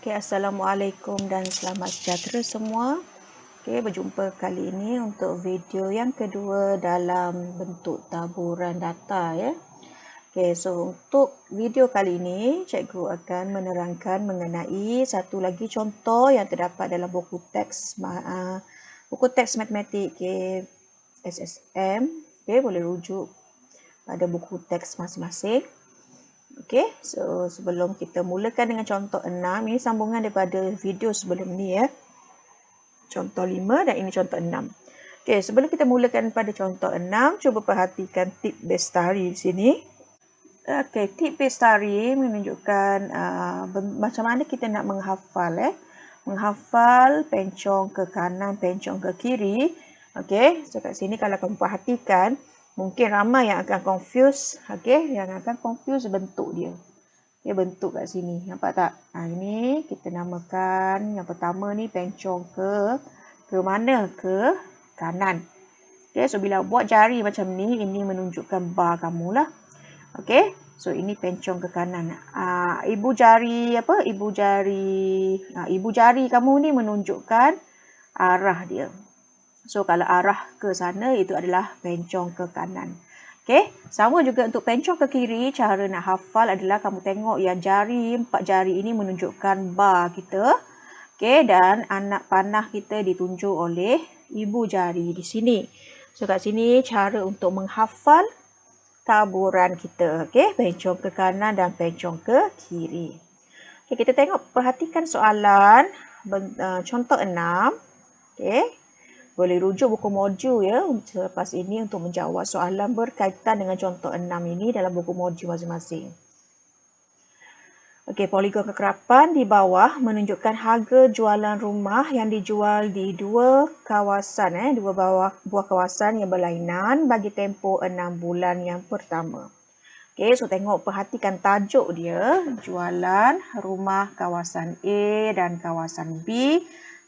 Okay, Assalamualaikum dan selamat sejahtera semua. Okay, berjumpa kali ini untuk video yang kedua dalam bentuk taburan data ya. Okay, so untuk video kali ini cikgu akan menerangkan mengenai satu lagi contoh yang terdapat dalam buku teks matematik SSM. Okay, boleh rujuk pada buku teks masing-masing. Okey, so sebelum kita mulakan dengan contoh 6, ini sambungan daripada video sebelum ni ya. Contoh 5 dan ini contoh 6. Okey, sebelum kita mulakan pada contoh 6, cuba perhatikan tip Bestari di sini. Okey, tip Bestari menunjukkan macam mana kita nak menghafal menghafal pencong ke kanan, pencong ke kiri. Okey, so kat sini kalau kamu perhatikan, mungkin ramai yang akan confuse, yang akan confuse bentuk dia. Dia bentuk kat sini, nampak tak? Ini kita namakan yang pertama ni pencong ke mana? Ke kanan. So bila buat jari macam ni, ini menunjukkan bar kamu lah. So ini pencong ke kanan. Ibu jari kamu ni menunjukkan arah dia. So, kalau arah ke sana, itu adalah pencong ke kanan. Sama juga untuk pencong ke kiri, cara nak hafal adalah kamu tengok yang 4 jari ini menunjukkan bar kita. Dan anak panah kita ditunjuk oleh ibu jari di sini. So, kat sini cara untuk menghafal taburan kita. Pencong ke kanan dan pencong ke kiri. Kita tengok, perhatikan soalan contoh 6. Boleh rujuk buku modul ya selepas ini untuk menjawab soalan berkaitan dengan contoh 6 ini dalam buku modul masing-masing. Poligon kekerapan di bawah menunjukkan harga jualan rumah yang dijual di dua kawasan, dua buah kawasan yang berlainan bagi tempoh 6 bulan yang pertama. So tengok, perhatikan tajuk dia, jualan rumah kawasan A dan kawasan B.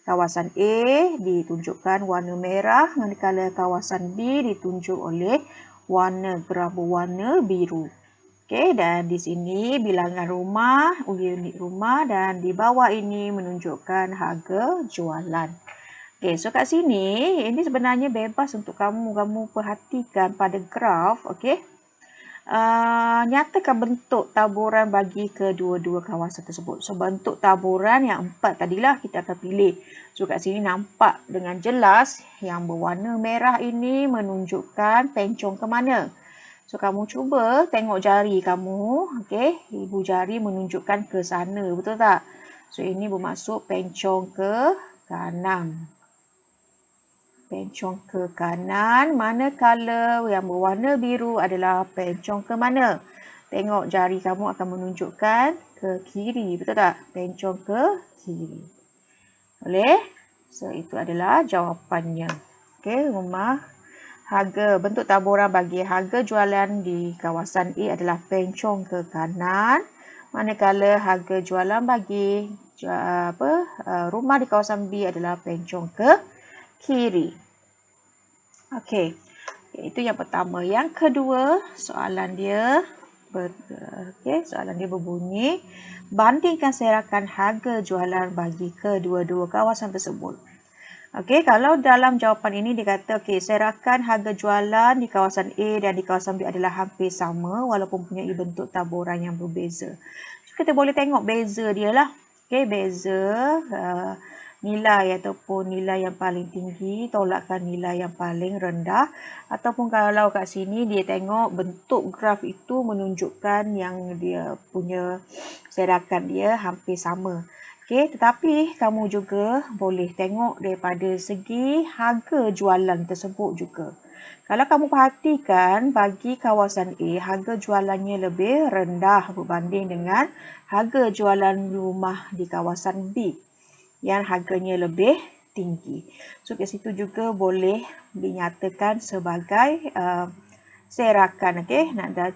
Kawasan A ditunjukkan warna merah, manakala kawasan B ditunjuk oleh warna graf berwarna biru. Dan di sini bilangan rumah, unit rumah, dan di bawah ini menunjukkan harga jualan. So kat sini, ini sebenarnya bebas untuk kamu perhatikan pada graf. Nyatakan bentuk taburan bagi kedua-dua kawasan tersebut. So, bentuk taburan yang 4 tadilah kita akan pilih. So, kat sini nampak dengan jelas yang berwarna merah ini menunjukkan pencong ke mana. So, kamu cuba tengok jari kamu. Ibu jari menunjukkan ke sana. Betul tak? So, ini bermaksud pencong ke kanan. Pencong ke kanan, manakala yang berwarna biru adalah pencong ke mana? Tengok jari kamu akan menunjukkan ke kiri, betul tak? Pencong ke kiri. Boleh? So, itu adalah jawapannya. Rumah, harga, bentuk taburan bagi harga jualan di kawasan A adalah pencong ke kanan, manakala harga jualan bagi rumah di kawasan B adalah pencong ke kiri. Itu yang pertama. Yang kedua, soalan dia berbunyi, bandingkan serakan harga jualan bagi kedua-dua kawasan tersebut. Kalau dalam jawapan ini dikata serakan harga jualan di kawasan A dan di kawasan B adalah hampir sama walaupun punya bentuk taburan yang berbeza. So, kita boleh tengok beza dia lah. Beza nilai ataupun nilai yang paling tinggi tolakkan nilai yang paling rendah, ataupun kalau kat sini dia tengok bentuk graf itu menunjukkan yang dia punya serakan dia hampir sama. Tetapi kamu juga boleh tengok daripada segi harga jualan tersebut juga. Kalau kamu perhatikan, bagi kawasan A, harga jualannya lebih rendah berbanding dengan harga jualan rumah di kawasan B yang harganya lebih tinggi. So, kat situ juga boleh dinyatakan sebagai serakan.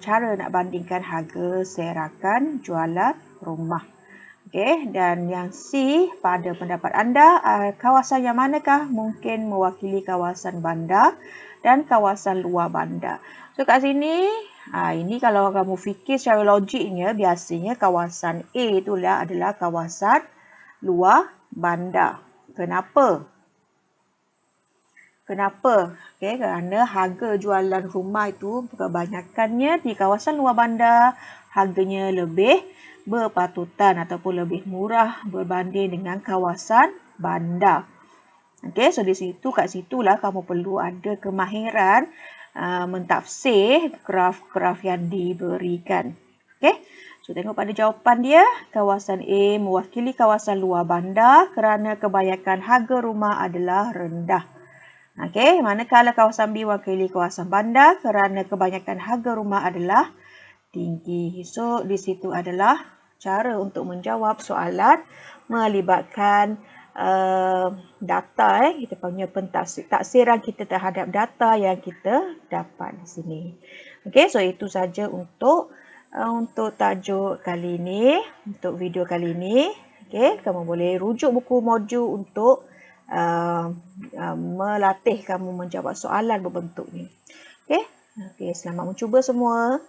Cara nak bandingkan harga serakan jualan rumah. Dan yang C, pada pendapat anda, kawasan yang manakah mungkin mewakili kawasan bandar dan kawasan luar bandar? So, kat sini, ini kalau kamu fikir secara logiknya, biasanya kawasan A itulah adalah kawasan luar bandar. Kenapa? Kenapa? Okay, kerana harga jualan rumah itu kebanyakannya di kawasan luar bandar harganya lebih berpatutan ataupun lebih murah berbanding dengan kawasan bandar. Okay, so kat situlah kamu perlu ada kemahiran mentafsir graf-graf yang diberikan. Okay, so tengok pada jawapan dia. Kawasan A mewakili kawasan luar bandar kerana kebanyakan harga rumah adalah rendah. Okey, manakala kawasan B mewakili kawasan bandar kerana kebanyakan harga rumah adalah tinggi. So, di situ adalah cara untuk menjawab soalan melibatkan data. Kita punya taksiran kita terhadap data yang kita dapat di sini. Okey, so itu saja untuk tajuk kali ini, untuk video kali ini. Okey, kamu boleh rujuk buku modul untuk melatih kamu menjawab soalan berbentuk ni. Okey, selamat mencuba semua.